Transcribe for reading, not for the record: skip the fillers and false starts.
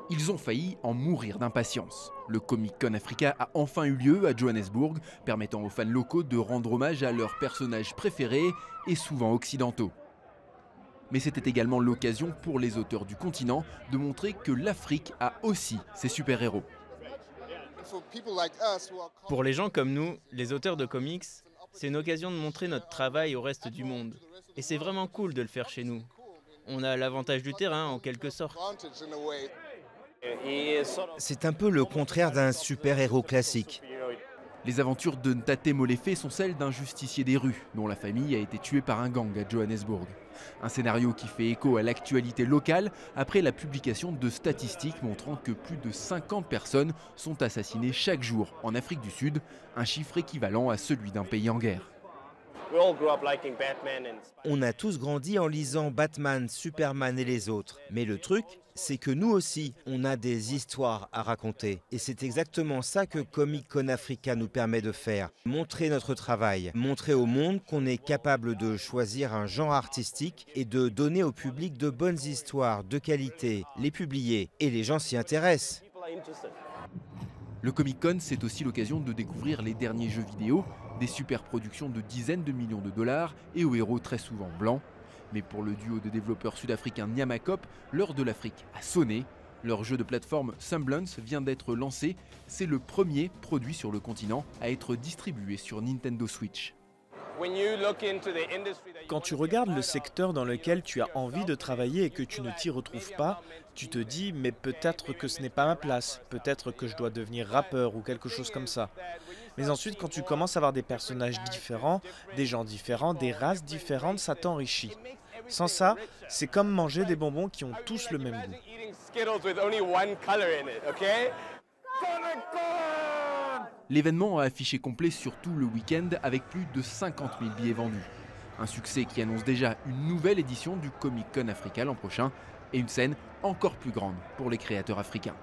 Ils ont failli en mourir d'impatience. Le Comic Con Africa a enfin eu lieu à Johannesburg, permettant aux fans locaux de rendre hommage à leurs personnages préférés et souvent occidentaux. Mais c'était également l'occasion pour les auteurs du continent de montrer que l'Afrique a aussi ses super-héros. Pour les gens comme nous, les auteurs de comics, c'est une occasion de montrer notre travail au reste du monde. Et c'est vraiment cool de le faire chez nous. On a l'avantage du terrain en quelque sorte. C'est un peu le contraire d'un super-héros classique. Les aventures de Ntate Molefe sont celles d'un justicier des rues, dont la famille a été tuée par un gang à Johannesburg. Un scénario qui fait écho à l'actualité locale après la publication de statistiques montrant que plus de 50 personnes sont assassinées chaque jour en Afrique du Sud, un chiffre équivalent à celui d'un pays en guerre. On a tous grandi en lisant Batman, Superman et les autres. Mais le truc, c'est que nous aussi, on a des histoires à raconter. Et c'est exactement ça que Comic Con Africa nous permet de faire. Montrer notre travail, montrer au monde qu'on est capable de choisir un genre artistique et de donner au public de bonnes histoires de qualité, les publier. Et les gens s'y intéressent. Le Comic Con, c'est aussi l'occasion de découvrir les derniers jeux vidéo, des super productions de dizaines de millions de dollars et aux héros très souvent blancs. Mais pour le duo de développeurs sud-africains Nyamakop, l'heure de l'Afrique a sonné. Leur jeu de plateforme Semblance vient d'être lancé. C'est le premier produit sur le continent à être distribué sur Nintendo Switch. Quand tu regardes le secteur dans lequel tu as envie de travailler et que tu ne t'y retrouves pas, tu te dis mais peut-être que ce n'est pas ma place, peut-être que je dois devenir rappeur ou quelque chose comme ça. Mais ensuite quand tu commences à avoir des personnages différents, des gens différents, des races différentes, ça t'enrichit. Sans ça, c'est comme manger des bonbons qui ont tous le même goût. L'événement a affiché complet sur tout le week-end avec plus de 50 000 billets vendus. Un succès qui annonce déjà une nouvelle édition du Comic Con Africa l'an prochain et une scène encore plus grande pour les créateurs africains.